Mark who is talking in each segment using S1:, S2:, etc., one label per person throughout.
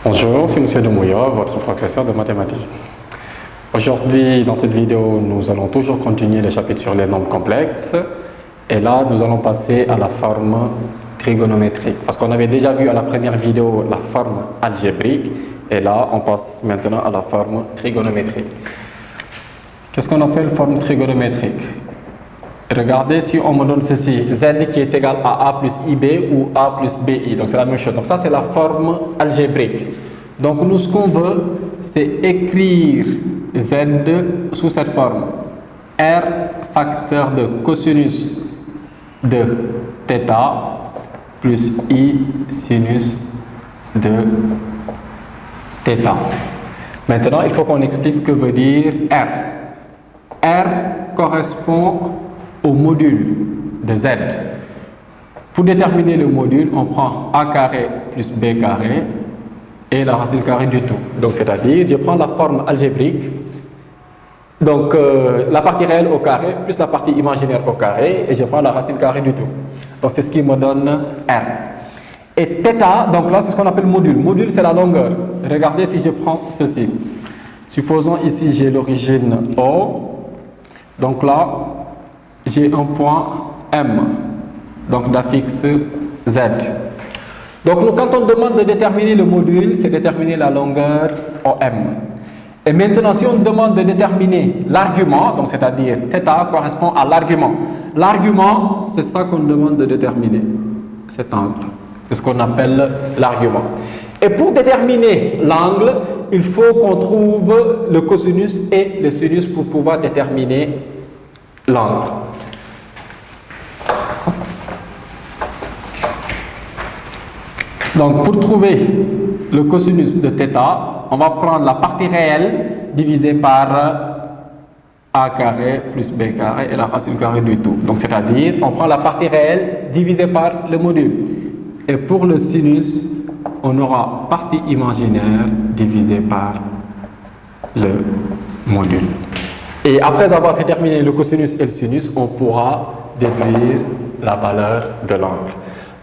S1: Bonjour, c'est M. Demouya, votre professeur de mathématiques. Aujourd'hui, dans cette vidéo, nous allons toujours continuer le chapitre sur les nombres complexes. Et là, nous allons passer à la forme trigonométrique. Parce qu'on avait déjà vu à la première vidéo la forme algébrique. Et là, on passe maintenant à la forme trigonométrique. Qu'est-ce qu'on appelle forme trigonométrique? Regardez, si on me donne ceci, z qui est égal à a plus ib ou a plus bi, donc c'est la même chose. Donc ça, c'est la forme algébrique. Donc nous, ce qu'on veut, c'est écrire z sous cette forme. R facteur de cosinus de θ plus i sinus de θ. Maintenant, il faut qu'on explique ce que veut dire R. R correspond au module de z. Pour déterminer le module, on prend a carré plus b carré et la racine carrée du tout. Donc, c'est-à-dire, je prends la forme algébrique, donc la partie réelle au carré plus la partie imaginaire au carré, et je prends la racine carrée du tout. Donc, c'est ce qui me donne R. Et θ, donc là, c'est ce qu'on appelle module. Module, c'est la longueur. Regardez si je prends ceci. Supposons ici, j'ai l'origine O. Donc là, j'ai un point M, donc d'affixe Z. Donc nous, quand on demande de déterminer le module, c'est déterminer la longueur OM. Et maintenant, si on demande de déterminer l'argument, donc c'est-à-dire θ correspond à l'argument. L'argument, c'est ça qu'on demande de déterminer, cet angle. C'est ce qu'on appelle l'argument. Et pour déterminer l'angle, il faut qu'on trouve le cosinus et le sinus pour pouvoir déterminer l'angle. Donc, pour trouver le cosinus de θ, on va prendre la partie réelle divisée par a carré plus b carré et la racine carrée du tout. Donc, c'est-à-dire, on prend la partie réelle divisée par le module. Et pour le sinus, on aura partie imaginaire divisée par le module. Et après avoir déterminé le cosinus et le sinus, on pourra déduire la valeur de l'angle.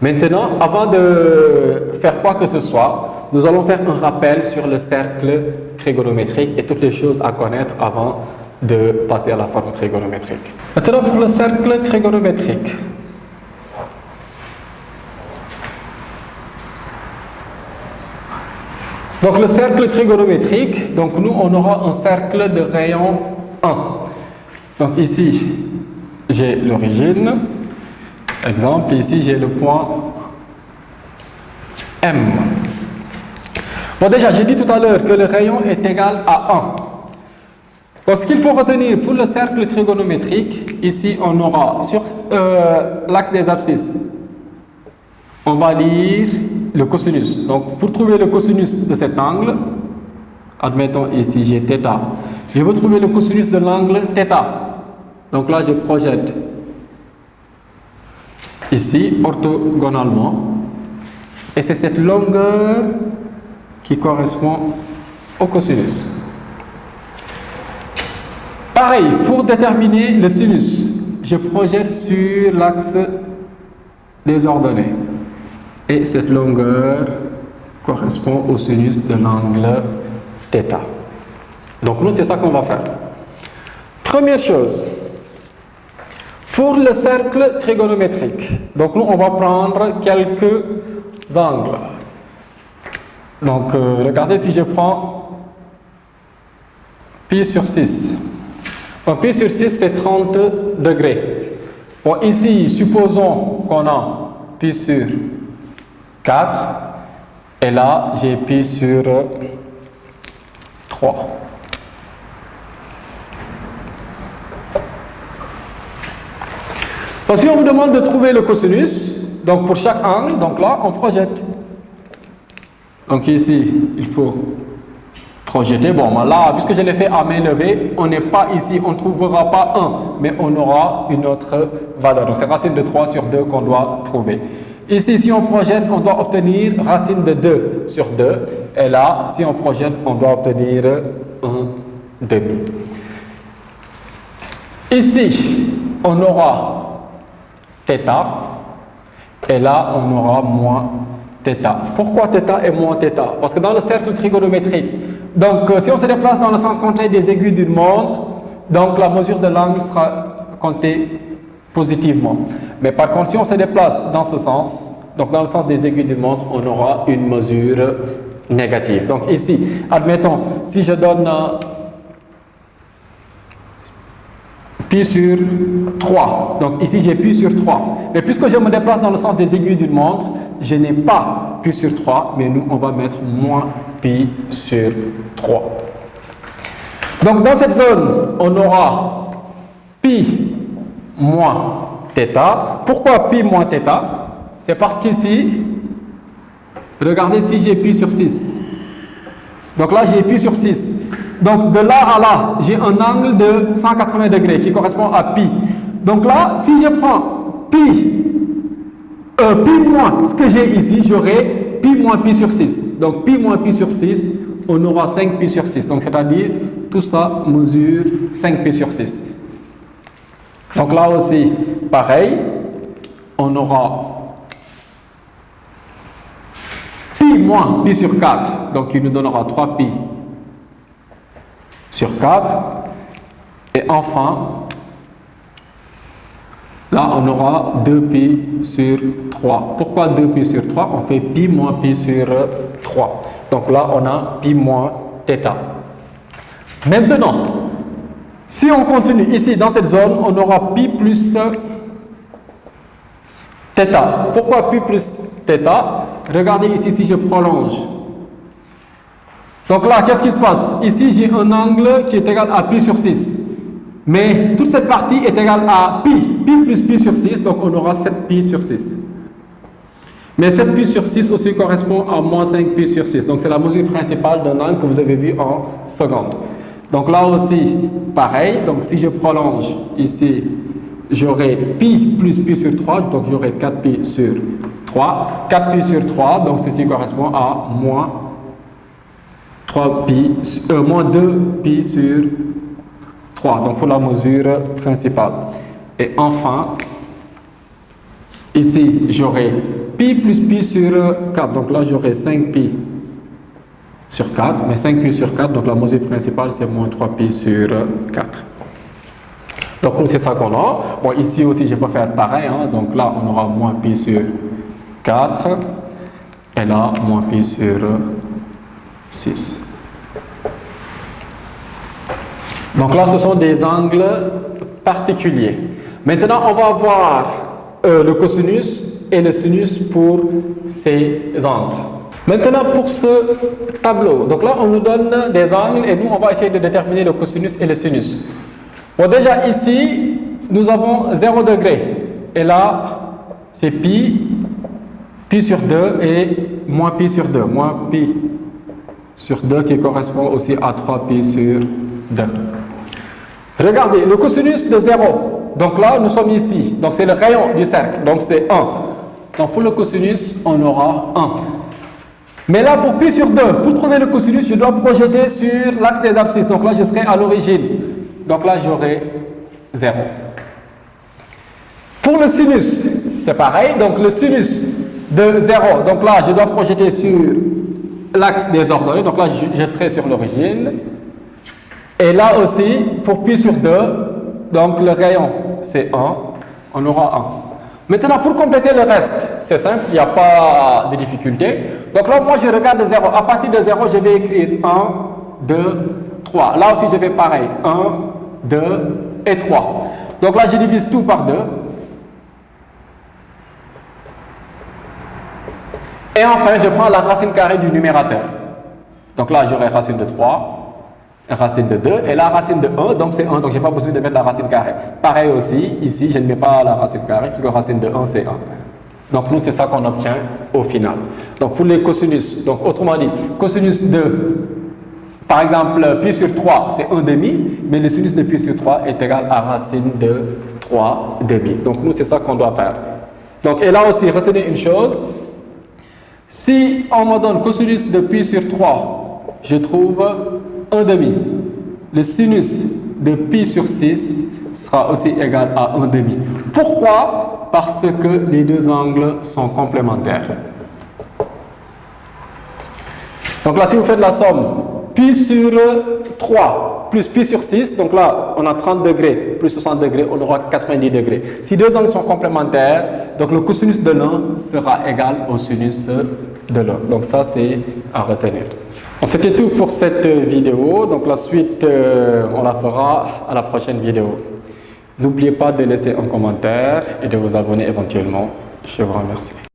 S1: Maintenant, avant de faire quoi que ce soit, nous allons faire un rappel sur le cercle trigonométrique et toutes les choses à connaître avant de passer à la forme trigonométrique. Maintenant, pour le cercle trigonométrique. Donc, le cercle trigonométrique, donc nous, on aura un cercle de rayon 1. Donc, ici, j'ai l'origine. Exemple, ici, j'ai le point M. Bon, déjà, j'ai dit tout à l'heure que le rayon est égal à 1. Donc, ce qu'il faut retenir pour le cercle trigonométrique, ici, on aura sur l'axe des abscisses, on va lire le cosinus. Donc, pour trouver le cosinus de cet angle, admettons ici, j'ai θ. Je veux trouver le cosinus de l'angle θ. Donc là, je projette ici, orthogonalement. Et c'est cette longueur qui correspond au cosinus. Pareil, pour déterminer le sinus, je projette sur l'axe des ordonnées. Et cette longueur correspond au sinus de l'angle θ. Donc nous, c'est ça qu'on va faire. Première chose, pour le cercle trigonométrique, donc nous, on va prendre quelques angles. Donc regardez si je prends pi sur 6. Donc pi sur 6, c'est 30 degrés. Bon, ici, supposons qu'on a pi sur 4, et là, j'ai pi sur 3. Donc, si on vous demande de trouver le cosinus, donc pour chaque angle, donc là, on projette. Donc ici, il faut projeter. Bon, là, puisque je l'ai fait à main levée, on n'est pas ici, on ne trouvera pas 1, mais on aura une autre valeur. Donc, c'est racine de 3 sur 2 qu'on doit trouver. Ici, si on projette, on doit obtenir racine de 2 sur 2. Et là, si on projette, on doit obtenir 1 demi. Ici, on aura θ. Et là, on aura moins θ. θ. Pourquoi θ et moins θ? Parce que dans le cercle trigonométrique, donc si on se déplace dans le sens contraire des aiguilles d'une montre, donc la mesure de l'angle sera comptée positivement. Mais par contre, si on se déplace dans ce sens, donc dans le sens des aiguilles d'une montre, on aura une mesure négative. Donc ici, admettons, si je donne pi sur 3, donc ici j'ai pi sur 3. Mais puisque je me déplace dans le sens des aiguilles d'une montre, je n'ai pas pi sur 3, mais nous on va mettre moins pi sur 3. Donc dans cette zone, on aura pi moins θ. Pourquoi pi moins θ? C'est parce qu'ici, regardez si j'ai pi sur 6. Donc là j'ai pi sur 6. Donc de là à là, j'ai un angle de 180 degrés qui correspond à pi. Donc là, si je prends pi moins ce que j'ai ici, j'aurai pi moins pi sur 6. Donc pi moins pi sur 6, on aura 5 pi sur 6. Donc c'est-à-dire, tout ça mesure 5 pi sur 6. Donc là aussi, pareil, on aura pi moins pi sur 4. Donc il nous donnera 3 pi sur 4. Et enfin, là on aura 2 pi sur 3. Pourquoi 2 pi sur 3? On fait pi moins pi sur 3. Donc là on a pi moins θ. Maintenant, si on continue ici dans cette zone, on aura pi plus θ. Pourquoi pi plus θ? Regardez ici si je prolonge. Donc là, qu'est-ce qui se passe? Ici, j'ai un angle qui est égal à pi sur 6. Mais toute cette partie est égale à pi. Pi plus pi sur 6, donc on aura 7 pi sur 6. Mais 7 pi sur 6 aussi correspond à moins 5 pi sur 6. Donc c'est la mesure principale d'un angle que vous avez vu en seconde. Donc là aussi, pareil. Donc si je prolonge ici, j'aurai pi plus pi sur 3. Donc j'aurai 4 pi sur 3. 4 pi sur 3, donc ceci correspond à moins 2 pi sur 3, donc pour la mesure principale. Et enfin, ici, j'aurai pi plus pi sur 4, donc là j'aurai 5 pi sur 4, mais 5 pi sur 4, donc la mesure principale c'est moins 3 pi sur 4. Donc c'est ça qu'on a. Bon, ici aussi je peux faire pareil, hein. Donc là on aura moins pi sur 4, et là moins pi sur 6. Donc là, ce sont des angles particuliers. Maintenant, on va voir le cosinus et le sinus pour ces angles. Maintenant, pour ce tableau, donc là, on nous donne des angles et nous, on va essayer de déterminer le cosinus et le sinus. Bon, déjà ici, nous avons 0 degré. Et là, c'est pi sur 2 et moins pi sur 2. Moins pi sur 2 qui correspond aussi à 3 pi sur 2. Regardez, le cosinus de 0. Donc là, nous sommes ici. Donc c'est le rayon du cercle. Donc c'est 1. Donc pour le cosinus, on aura 1. Mais là, pour pi sur 2, pour trouver le cosinus, je dois projeter sur l'axe des abscisses. Donc là, je serai à l'origine. Donc là, j'aurai 0. Pour le sinus, c'est pareil. Donc le sinus de 0, donc là, je dois projeter sur l'axe des ordonnées. Donc là, je serai sur l'origine. Et là aussi, pour pi sur 2, donc le rayon, c'est 1. On aura 1. Maintenant, pour compléter le reste, c'est simple, il n'y a pas de difficulté. Donc là, moi, je regarde 0. À partir de 0, je vais écrire 1, 2, 3. Là aussi, je vais pareil. 1, 2 et 3. Donc là, je divise tout par 2. Et enfin, je prends la racine carrée du numérateur. Donc là, j'aurai racine de 3, racine de 2, et la racine de 1, donc c'est 1, donc je n'ai pas besoin de mettre la racine carrée. Pareil aussi, ici, je ne mets pas la racine carrée, puisque racine de 1, c'est 1. Donc nous, c'est ça qu'on obtient au final. Donc pour les cosinus, donc autrement dit, cosinus de, par exemple, pi sur 3, c'est 1 demi, mais le sinus de pi sur 3 est égal à racine de 3 demi. Donc nous, c'est ça qu'on doit faire. Donc, et là aussi, retenez une chose, si on me donne cosinus de pi sur 3, je trouve 1 demi. Le sinus de pi sur 6 sera aussi égal à 1 demi. Pourquoi? Parce que les deux angles sont complémentaires. Donc là, si vous faites la somme, pi sur 3 plus pi sur 6, donc là, on a 30 degrés plus 60 degrés, on aura 90 degrés. Si deux angles sont complémentaires, donc le cosinus de l'un sera égal au sinus de l'autre. Donc ça, c'est à retenir. Bon, c'était tout pour cette vidéo. Donc la suite, on la fera à la prochaine vidéo. N'oubliez pas de laisser un commentaire et de vous abonner éventuellement. Je vous remercie.